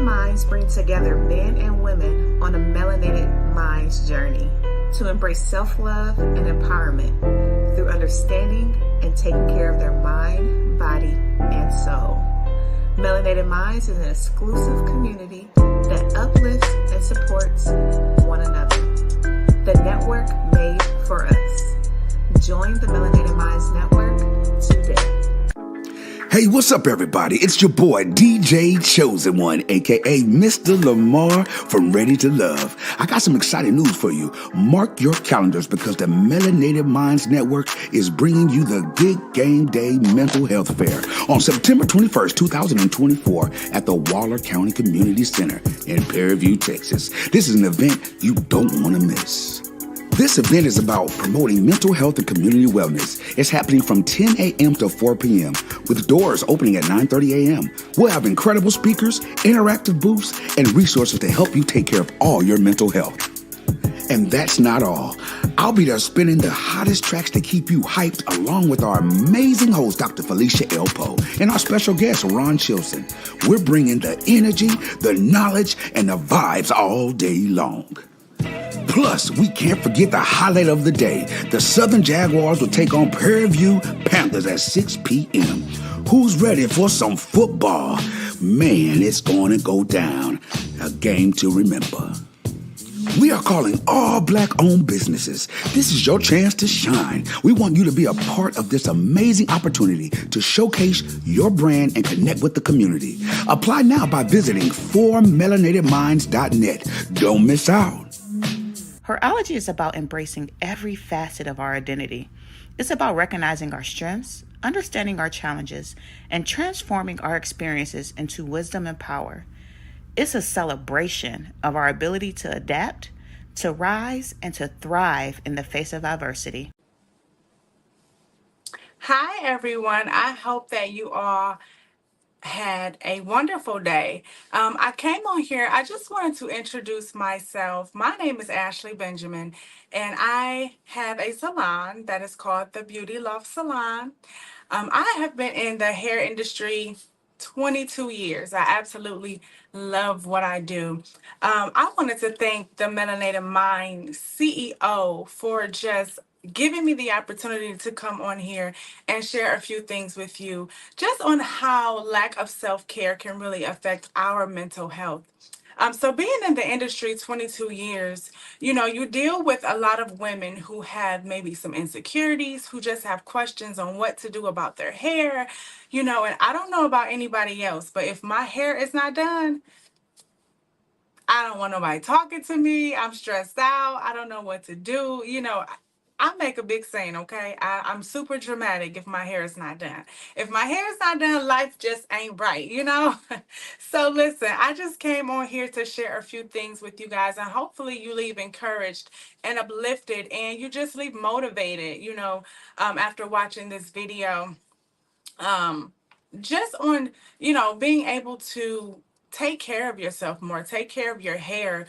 Minds bring together men and women on a melanated minds journey to embrace self-love and empowerment through understanding and taking care of their mind, body, and soul. Melanated Minds is an exclusive community that uplifts and supports one another. The network made for us. Join the Melanated Minds Network today. Hey, what's up, everybody? It's your boy, DJ Chosen One, a.k.a. Mr. Lamar from Ready to Love. I got some exciting news for you. Mark your calendars because the Melanated Minds Network is bringing you the Big Game Day Mental Health Fair on September 21st, 2024 at the Waller County Community Center in Perryview, Texas. This is an event you don't want to miss. This event is about promoting mental health and community wellness. It's happening from 10 a.m. to 4 p.m. with doors opening at 9:30 a.m. We'll have incredible speakers, interactive booths, and resources to help you take care of all your mental health. And that's not all. I'll be there spinning the hottest tracks to keep you hyped along with our amazing host, Dr. Felicia Elpo, and our special guest, Ron Chilson. We're bringing the energy, the knowledge, and the vibes all day long. Plus, we can't forget the highlight of the day. The Southern Jaguars will take on Prairie View Panthers at 6 p.m. Who's ready for some football? Man, it's going to go down. A game to remember. We are calling all Black-owned businesses. This is your chance to shine. We want you to be a part of this amazing opportunity to showcase your brand and connect with the community. Apply now by visiting 4melanatedminds.net. Don't miss out. Horology is about embracing every facet of our identity. It's about recognizing our strengths, understanding our challenges, and transforming our experiences into wisdom and power. It's a celebration of our ability to adapt, to rise, and to thrive in the face of adversity. Hi, everyone. I hope that you all had a wonderful day. I came on here, I just wanted to introduce myself. My name is Ashley Benjamin, and I have a salon that is called the Beauty Loft Salon. I have been in the hair industry 22 years. I absolutely love what I do. I wanted to thank the Melanated Mind CEO for just giving me the opportunity to come on here and share a few things with you just on how lack of self-care can really affect our mental health. So being in the industry 22 years, you deal with a lot of women who have maybe some insecurities, who just have questions on what to do about their hair, and I don't know about anybody else, but if my hair is not done, I don't want nobody talking to me. I'm stressed out. I don't know what to do. I make a big scene, okay? I'm super dramatic if my hair is not done. If my hair is not done, life just ain't right, So listen, I just came on here to share a few things with you guys, and hopefully you leave encouraged and uplifted, and you just leave motivated, after watching this video. Just on, being able to take care of yourself more, take care of your hair,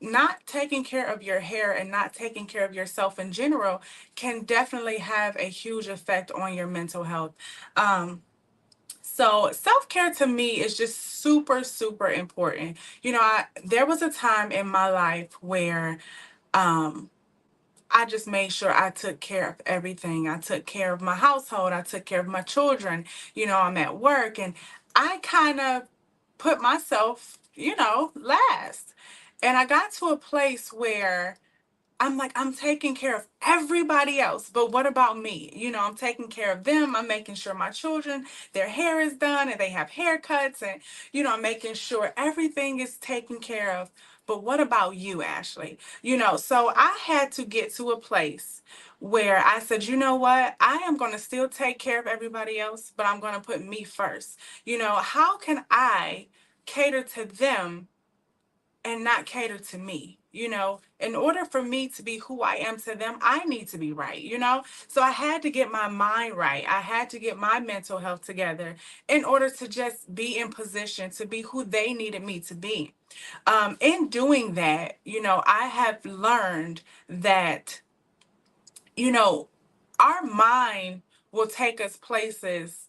not taking care of your hair and not taking care of yourself in general can definitely have a huge effect on your mental health. So self-care to me is just super, super important. There was a time in my life where I just made sure I took care of everything. I took care of my household. I took care of my children. I'm at work, and I kind of put myself, last. And I got to a place where I'm like, I'm taking care of everybody else, but what about me? I'm taking care of them. I'm making sure my children, their hair is done and they have haircuts, and, I'm making sure everything is taken care of. But what about you, Ashley? So I had to get to a place where I said, you know what? I am going to still take care of everybody else, but I'm going to put me first. How can I cater to them and not cater to me? In order for me to be who I am to them, I need to be right, So I had to get my mind right. I had to get my mental health together in order to just be in position to be who they needed me to be. In doing that, I have learned that, our mind will take us places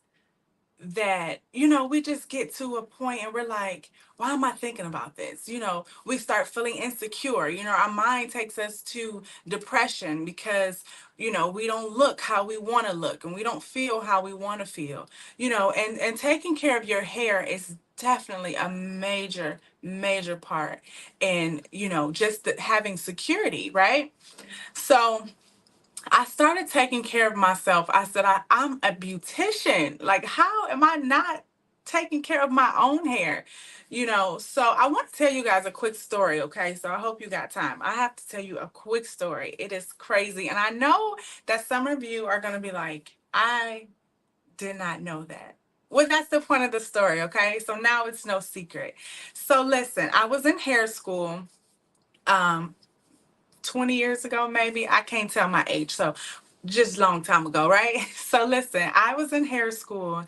that, we just get to a point and we're like, why am I thinking about this? We start feeling insecure. Our mind takes us to depression because, we don't look how we want to look and we don't feel how we want to feel, and taking care of your hair is definitely a major, major part in, just having security, right? So, I started taking care of myself. I said, I'm a beautician. Like, how am I not taking care of my own hair? So I want to tell you guys a quick story, okay? So I hope you got time. I have to tell you a quick story. It is crazy. And I know that some of you are going to be like, I did not know that. Well, that's the point of the story, okay? So now it's no secret. So listen, I was in hair school. Um, 20 years ago, maybe. I can't tell my age. So just long time ago, right? So listen, I was in hair school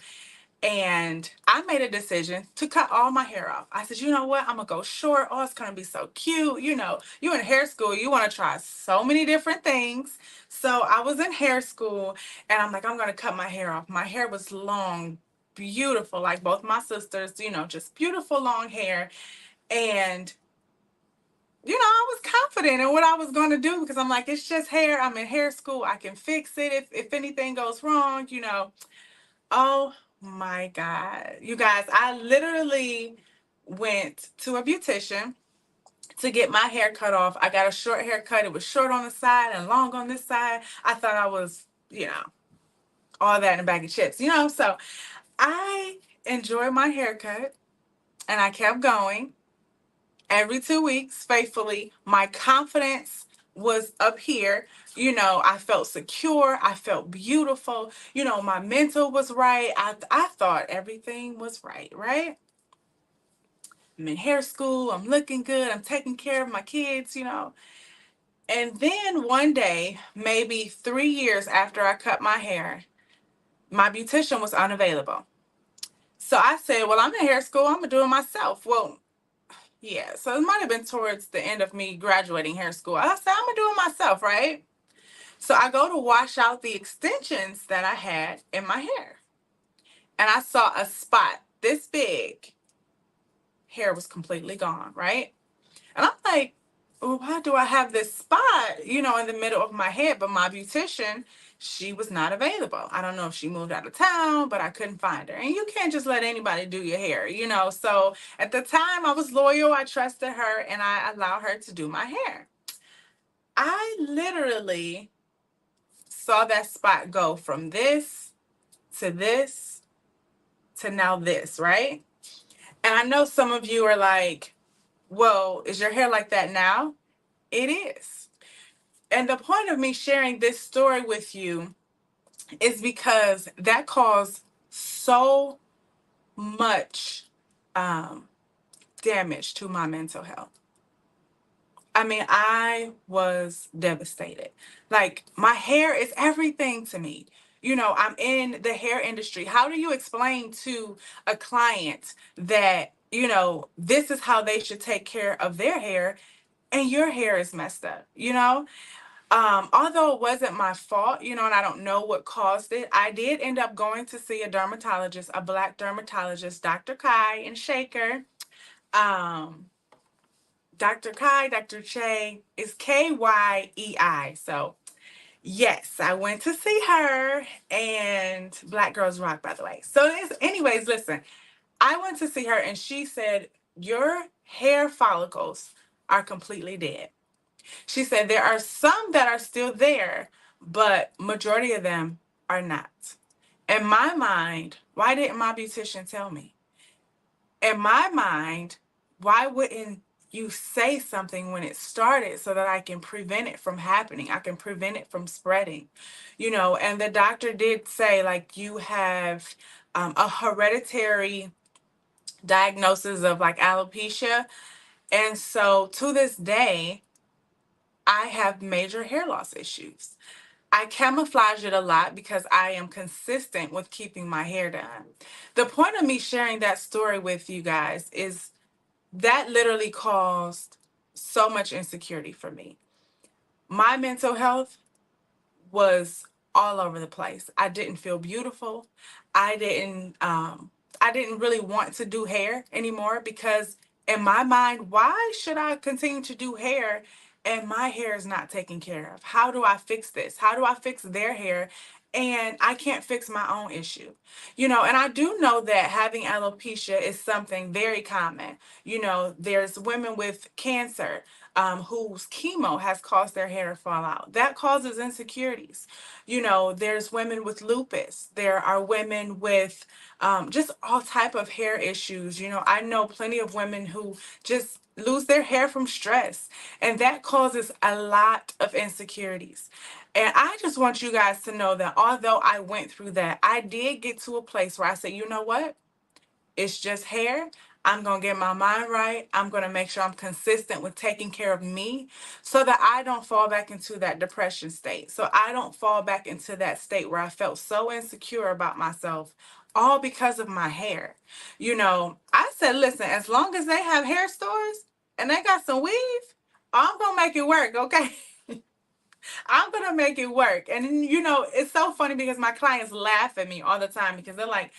and I made a decision to cut all my hair off. I said, you know what? I'm gonna go short. Oh, it's gonna be so cute. You in hair school, you want to try so many different things. So I was in hair school and I'm like, I'm gonna cut my hair off. My hair was long, beautiful, like both my sisters, just beautiful long hair. And I was confident in what I was going to do because I'm like, it's just hair. I'm in hair school. I can fix it if anything goes wrong. Oh my God. You guys, I literally went to a beautician to get my hair cut off. I got a short haircut. It was short on the side and long on this side. I thought I was, all that in a bag of chips. So I enjoyed my haircut and I kept going every 2 weeks faithfully. My confidence was up here. I felt secure. I felt beautiful. My mental was right. I thought everything was right, right? I'm in hair school. I'm looking good. I'm taking care of my kids. And then one day, maybe 3 years after I cut my hair, my beautician was unavailable. So I said, well, I'm in hair school. I'm going to do it myself. Well, yeah, so it might have been towards the end of me graduating hair school. I said, I'm going to do it myself, right? So I go to wash out the extensions that I had in my hair. And I saw a spot this big. Hair was completely gone, right? And I'm like, well, why do I have this spot, in the middle of my head? But my beautician, she was not available. I don't know if she moved out of town, but I couldn't find her. And you can't just let anybody do your hair. So at the time I was loyal. I trusted her and I allowed her to do my hair. I literally saw that spot go from this to now this, right? And I know some of you are like, well, is your hair like that now? It is. And the point of me sharing this story with you is because that caused so much damage to my mental health. I mean, I was devastated. Like, my hair is everything to me. I'm in the hair industry. How do you explain to a client that, this is how they should take care of their hair and your hair is messed up? Although it wasn't my fault, and I don't know what caused it, I did end up going to see a dermatologist, a Black dermatologist, Dr. Kai and Shaker. Um, Dr. Kai, Dr. Che is Kyei. So, yes, I went to see her, and Black Girls Rock, by the way. So, anyways, listen, I went to see her, and she said, your hair follicles are completely dead. She said there are some that are still there, but majority of them are not. In my mind, why didn't my beautician tell me? In my mind, why wouldn't you say something when it started so that I can prevent it from happening? I can prevent it from spreading, and the doctor did say, like, you have a hereditary diagnosis of like alopecia. And so to this day, I have major hair loss issues. I camouflage it a lot because I am consistent with keeping my hair done. The point of me sharing that story with you guys is that literally caused so much insecurity for me. My mental health was all over the place. I didn't feel beautiful. I didn't I didn't really want to do hair anymore because in my mind, why should I continue to do hair and my hair is not taken care of? How do I fix this? How do I fix their hair? And I can't fix my own issue. And I do know that having alopecia is something very common. There's women with cancer whose chemo has caused their hair to fall out. That causes insecurities. There's women with lupus. There are women with just all type of hair issues. I know plenty of women who just lose their hair from stress, and that causes a lot of insecurities. And I just want you guys to know that although I went through that, I did get to a place where I said, you know what? It's just hair. I'm going to get my mind right. I'm going to make sure I'm consistent with taking care of me so that I don't fall back into that depression state. So I don't fall back into that state where I felt so insecure about myself, all because of my hair. I said, listen, as long as they have hair stores and they got some weave, I'm going to make it work, okay? I'm gonna make it work. And it's so funny because my clients laugh at me all the time because they're like,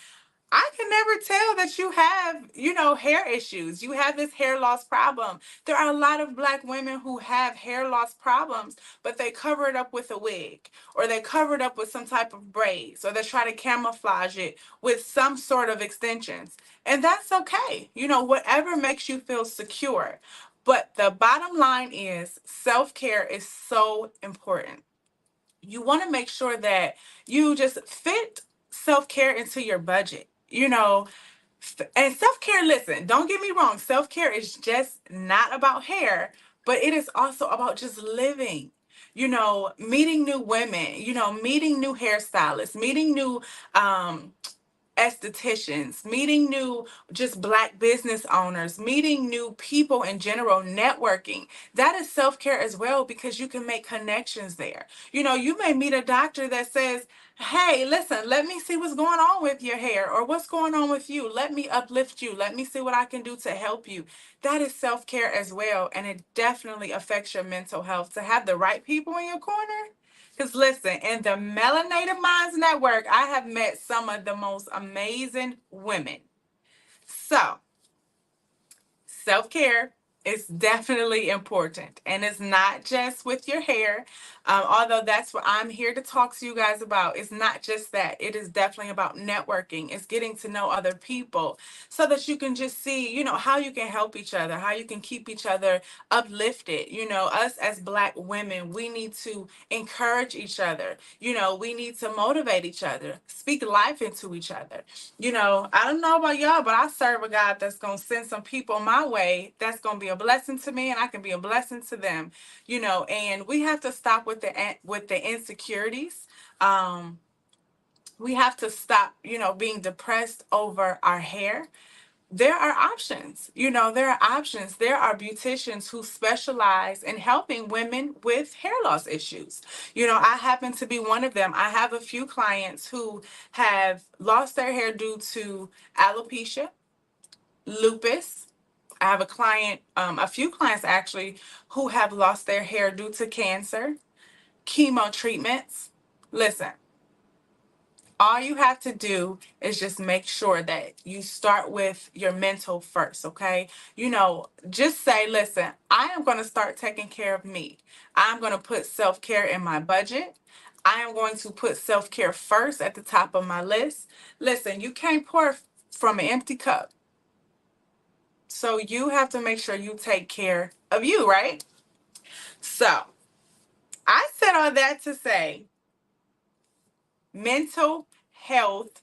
I can never tell that you have, hair issues. You have this hair loss problem. There are a lot of Black women who have hair loss problems, but they cover it up with a wig or they cover it up with some type of braids or they try to camouflage it with some sort of extensions. And that's okay. Whatever makes you feel secure. But the bottom line is self-care is so important. You want to make sure that you just fit self-care into your budget. And self-care, listen, don't get me wrong, self-care is just not about hair, but it is also about just living. Meeting new women, meeting new hairstylists, meeting new estheticians, meeting new just Black business owners, meeting new people in general, networking. That is self-care as well because you can make connections there. You may meet a doctor that says, hey, listen, let me see what's going on with your hair or what's going on with you. Let me uplift you. Let me see what I can do to help you. That is self-care as well. And it definitely affects your mental health to have the right people in your corner. Because listen, in the Melanated Minds Network, I have met some of the most amazing women. So, self-care is definitely important. And it's not just with your hair, although that's what I'm here to talk to you guys about. It's not just that. It is definitely about networking. It's getting to know other people so that you can just see, how you can help each other, how you can keep each other uplifted. Us as Black women, we need to encourage each other. We need to motivate each other, speak life into each other. I don't know about y'all, but I serve a God that's going to send some people my way that's going to be a blessing to me and I can be a blessing to them. And we have to stop with the insecurities. We have to stop, being depressed over our hair. There are options. There are options. There are beauticians who specialize in helping women with hair loss issues. I happen to be one of them. I have a few clients who have lost their hair due to alopecia, lupus. I have a few clients actually, who have lost their hair due to cancer, chemo treatments. Listen, all you have to do is just make sure that you start with your mental first, okay? Just say, listen, I am going to start taking care of me. I'm going to put self-care in my budget. I am going to put self-care first at the top of my list. Listen, you can't pour from an empty cup. So you have to make sure you take care of you, right? So I said all that to say mental health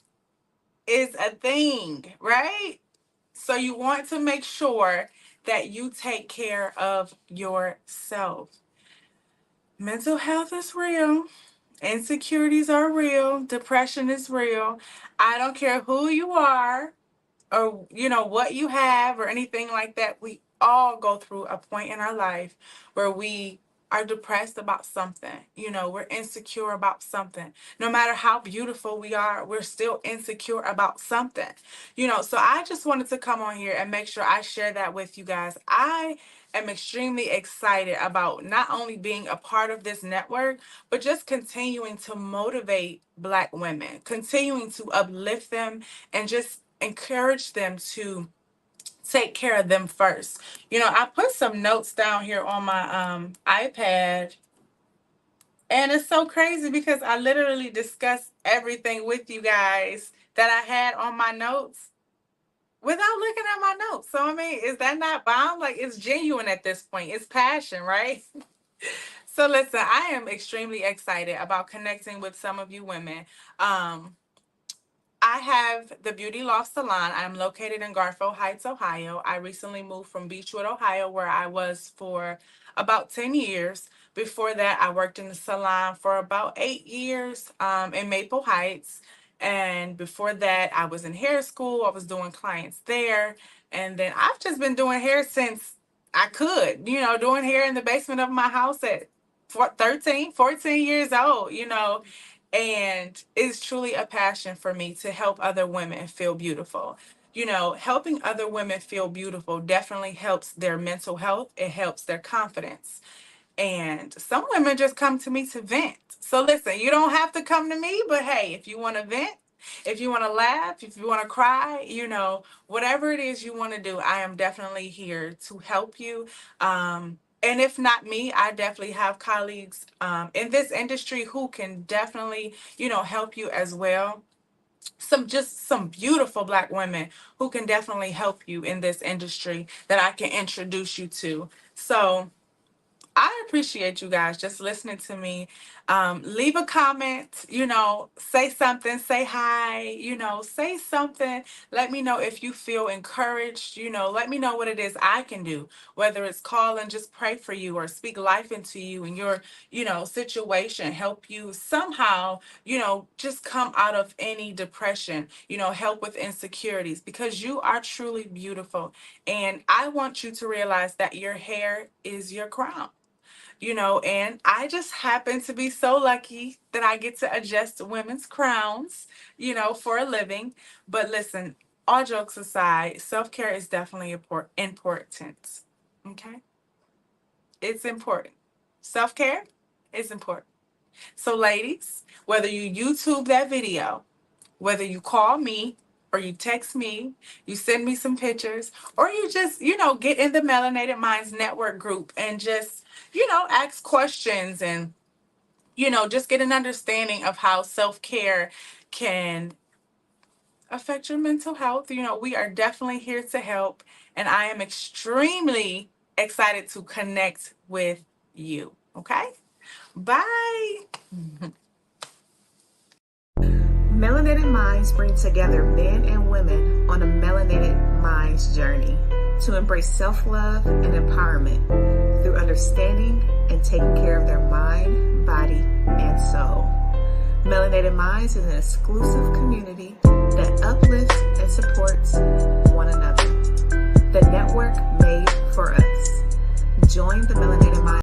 is a thing, right? So you want to make sure that you take care of yourself. Mental health is real. Insecurities are real. Depression is real. I don't care who you are or what you have or anything like that. We all go through a point in our life where we are depressed about something. We're insecure about something. No matter how beautiful we are, we're still insecure about something. So I just wanted to come on here and make sure I share that with you guys. I am extremely excited about not only being a part of this network, but just continuing to motivate Black women, continuing to uplift them and just encourage them to take care of them first. I put some notes down here on my iPad, and it's so crazy because I literally discussed everything with you guys that I had on my notes without looking at my notes. So, I mean, is that not bomb? Like, it's genuine at this point. It's passion, right? So, listen, I am extremely excited about connecting with some of you women. I have the Beauty Loft Salon. I'm located in Garfield Heights, Ohio. I recently moved from Beechwood, Ohio, where I was for about 10 years. Before that, I worked in the salon for about 8 years in Maple Heights. And before that, I was in hair school. I was doing clients there. And then I've just been doing hair since I could, doing hair in the basement of my house at 13, 14 years old, and it's truly a passion for me to help other women feel beautiful. Helping other women feel beautiful definitely helps their mental health. It helps their confidence. And some women just come to me to vent. So listen, you don't have to come to me, but hey, if you want to vent, if you want to laugh, if you want to cry, whatever it is you want to do, I am definitely here to help you. And if not me, I definitely have colleagues in this industry who can definitely, help you as well. Some beautiful Black women who can definitely help you in this industry that I can introduce you to. So I appreciate you guys just listening to me. Leave a comment, say something, say hi, say something. Let me know if you feel encouraged, let me know what it is I can do, whether it's call and just pray for you or speak life into you and your, situation, help you somehow, just come out of any depression, help with insecurities because you are truly beautiful. And I want you to realize that your hair is your crown. And I just happen to be so lucky that I get to adjust women's crowns, for a living. But listen, all jokes aside, self-care is definitely important. Okay? It's important. Self-care is important. So ladies, whether you YouTube that video, whether you call me or you text me, you send me some pictures, or you just, get in the Melanated Minds Network group and just, ask questions and, just get an understanding of how self-care can affect your mental health. We are definitely here to help, and I am extremely excited to connect with you. Okay? Bye. Melanated Minds bring together men and women on a melanated minds journey to embrace self-love and empowerment through understanding and taking care of their mind, body, and soul. Melanated Minds is an exclusive community that uplifts and supports one another.